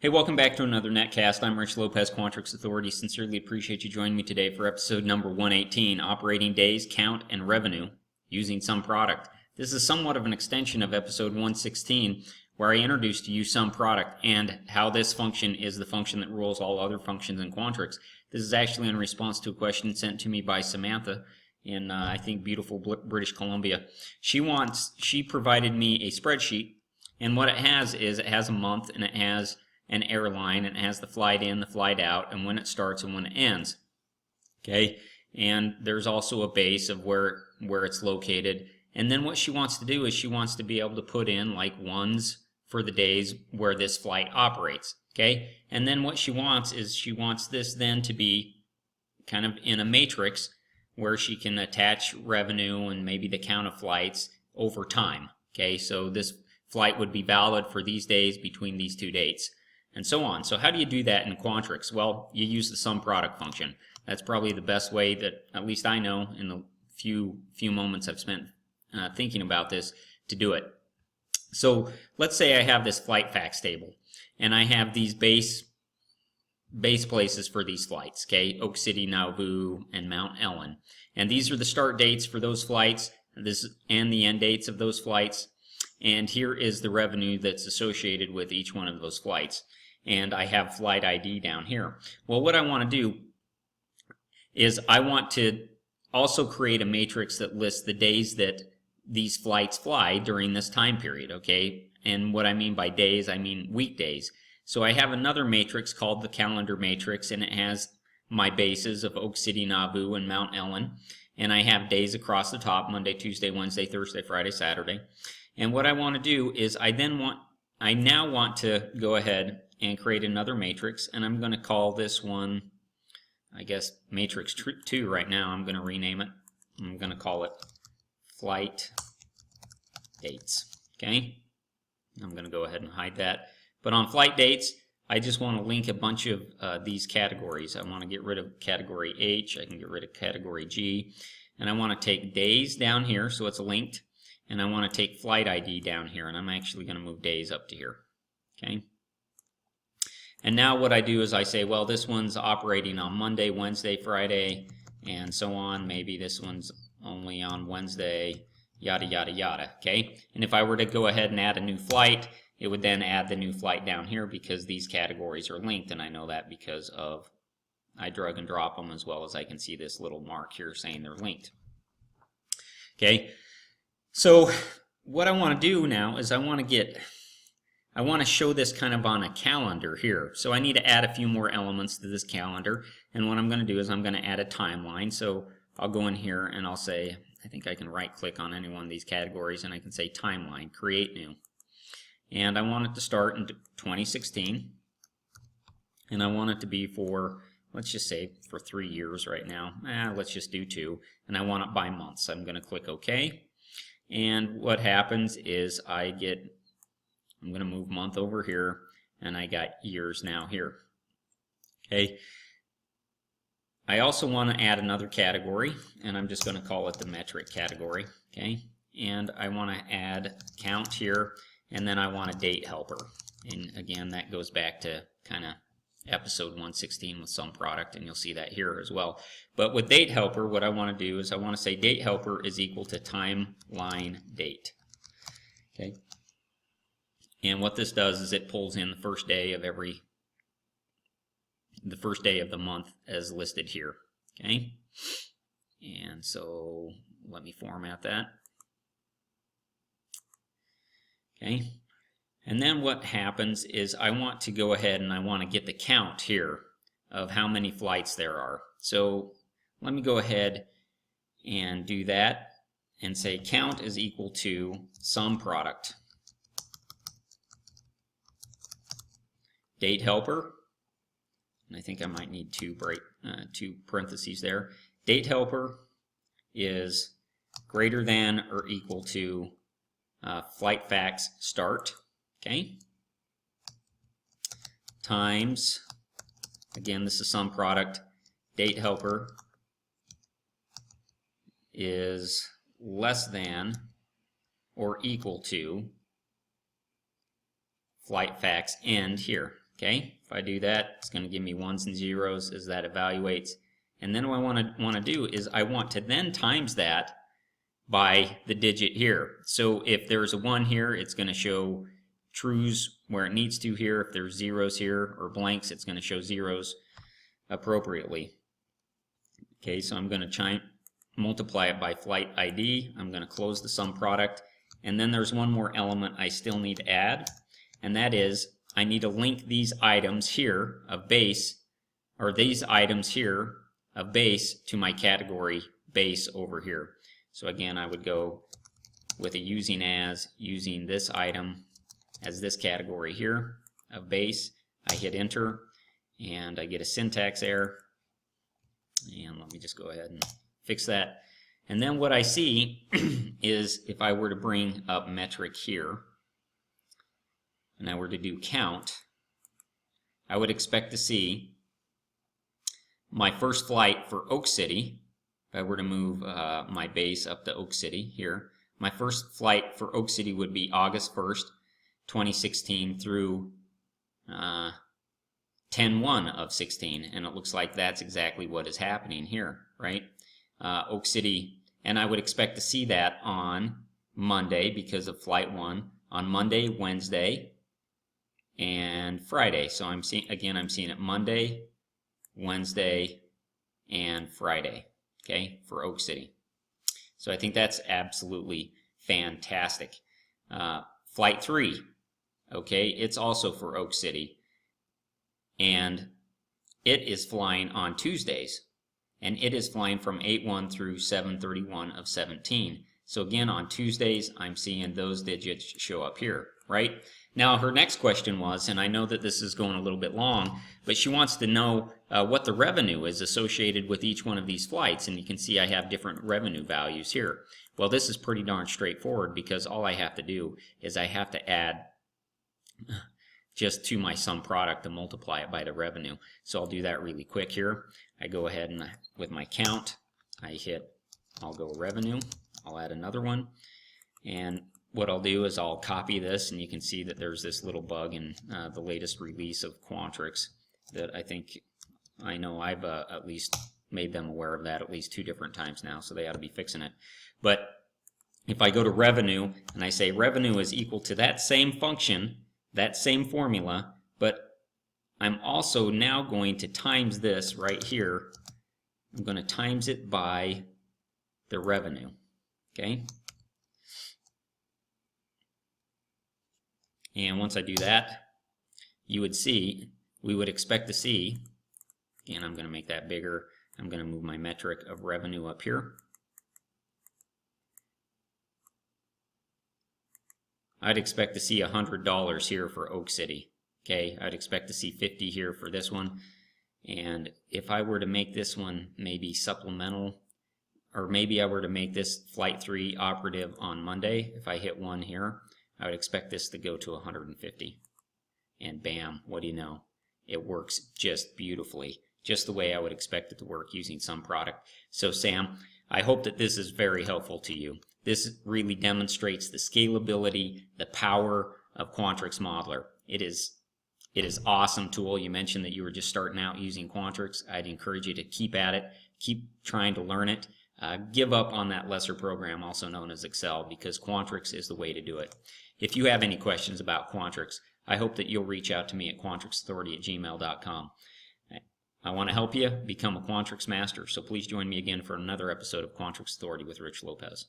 Hey, welcome back to another Netcast. I'm Rich Lopez, Quantrix Authority. Sincerely appreciate you joining me today for episode number 118, Operating Days, Count, and Revenue using Sumproduct. This is somewhat of an extension of episode 116, where I introduced to you Sumproduct and how this function is the function that rules all other functions in Quantrix. This is actually in response to a question sent to me by Samantha in, I think, beautiful British Columbia. She provided me a spreadsheet, and what it has is it has a month and it has an airline, and it has the flight in, the flight out, and when it starts and when it ends. Okay, and there's also a base of where it's located. And then what she wants to do is she wants to be able to put in like ones for the days where this flight operates. Okay, and then what she wants is she wants this then to be kind of in a matrix where she can attach revenue and maybe the count of flights over time. Okay, so this flight would be valid for these days between these two dates, and so on. So how do you do that in Quantrix? Well, you use the Sumproduct function. That's probably the best way that at least I know in the few moments I've spent thinking about this to do it. So let's say I have this flight facts table, and I have these base places for these flights, okay? Oak City, Nauvoo, and Mount Ellen. And these are the start dates for those flights, and the end dates of those flights. And here is the revenue that's associated with each one of those flights. And I have flight ID down here. Well, what I want to do is I want to also create a matrix that lists the days that these flights fly during this time period, okay? And what I mean by days, I mean weekdays. So I have another matrix called the calendar matrix, and it has my bases of Oak City, Nauvoo, and Mount Ellen. And I have days across the top: Monday, Tuesday, Wednesday, Thursday, Friday, Saturday. And what I want to do is I now want to go ahead and create another matrix, and I'm going to call this one, I guess, matrix 2 right now. I'm going to rename it. I'm going to call it flight dates. Okay, I'm going to go ahead and hide that. But on flight dates, I just want to link a bunch of these categories. I want to get rid of category H. I can get rid of category G. And I want to take days down here so it's linked. And I want to take flight ID down here. And I'm actually going to move days up to here. Okay. And now what I do is I say, well, this one's operating on Monday, Wednesday, Friday, and so on. Maybe this one's only on Wednesday, yada, yada, yada. Okay. And if I were to go ahead and add a new flight, it would then add the new flight down here because these categories are linked, and I know that because of I drag and drop them, as well as I can see this little mark here saying they're linked. Okay, so what I want to do now is I want to show this kind of on a calendar here. So I need to add a few more elements to this calendar, and what I'm going to do is I'm going to add a timeline. So I'll go in here and I'll say, I think I can right click on any one of these categories, and I can say timeline, create new. And I want it to start in 2016, and I want it to be for, let's just say, for 3 years right now. Let's just do 2, and I want it by month. So I'm going to click OK, and what happens is I'm going to move month over here, and I got years now here. Okay. I also want to add another category, and I'm just going to call it the metric category. Okay, and I want to add count here. And then I want a date helper. And again, that goes back to kind of episode 116 with Sumproduct, and you'll see that here as well. But with date helper, what I want to do is I want to say date helper is equal to timeline date. Okay. And what this does is it pulls in the first day of the month as listed here. Okay. And so let me format that. Okay, and then what happens is I want to go ahead and I want to get the count here of how many flights there are. So let me go ahead and do that and say count is equal to Sumproduct. Date helper, and I think I might need two parentheses there. Date helper is greater than or equal to flight facts start, okay, times, again, this is Sumproduct, date helper is less than or equal to flight facts end here. Okay, if I do that, it's going to give me ones and zeros as that evaluates. And then what I want to do is I want to then times that by the digit here. So if there's a 1 here, it's going to show trues where it needs to here. If there's zeros here or blanks, it's going to show zeros appropriately. Okay, so I'm going to multiply it by flight ID. I'm going to close the sum product. And then there's one more element I still need to add, and that is I need to link these items here of base, or these items here of base, to my category base over here. So again, I would go with a using this item as this category here of base. I hit enter and I get a syntax error. And let me just go ahead and fix that. And then what I see is if I were to bring up metric here and I were to do count, I would expect to see my first flight for Oak City. If I were to move my base up to Oak City here, my first flight for Oak City would be August 1st, 2016 through 10/1 of 16, and it looks like that's exactly what is happening here, right? Oak City, and I would expect to see that on Monday because of flight 1, on Monday, Wednesday, and Friday. So I'm seeing it Monday, Wednesday, and Friday, okay, for Oak City. So I think that's absolutely fantastic. Flight 3, okay, it's also for Oak City, and it is flying on Tuesdays, and it is flying from 8/1 through 7/31 of 17. So again, on Tuesdays, I'm seeing those digits show up here, right? Now, her next question was, and I know that this is going a little bit long, but she wants to know what the revenue is associated with each one of these flights, and you can see I have different revenue values here. Well, this is pretty darn straightforward because all I have to do is I have to add just to my sum product to multiply it by the revenue. So I'll do that really quick here. I go ahead and with my count, I'll go revenue, I'll add another one, and what I'll do is I'll copy this, and you can see that there's this little bug in the latest release of Quantrix that I know I've at least made them aware of that at least 2 different times now, so they ought to be fixing it. But if I go to revenue and I say revenue is equal to that same function, that same formula, but I'm also now going to times this right here. I'm going to times it by the revenue, okay? And once I do that, we would expect to see, again, I'm going to make that bigger. I'm going to move my metric of revenue up here. I'd expect to see $100 here for Oak City. Okay, I'd expect to see 50 here for this one. And if I were to make this one maybe supplemental, or maybe I were to make this flight 3 operative on Monday, if I hit 1 here, I would expect this to go to 150. And bam, what do you know? It works just beautifully, just the way I would expect it to work using Sumproduct. So Sam, I hope that this is very helpful to you. This really demonstrates the scalability, the power of Quantrix Modeler. It is awesome tool. You mentioned that you were just starting out using Quantrix. I'd encourage you to keep at it, keep trying to learn it. Give up on that lesser program, also known as Excel, because Quantrix is the way to do it. If you have any questions about Quantrix, I hope that you'll reach out to me at quantrixauthority@gmail.com. I want to help you become a Quantrix master, so please join me again for another episode of Quantrix Authority with Rich Lopez.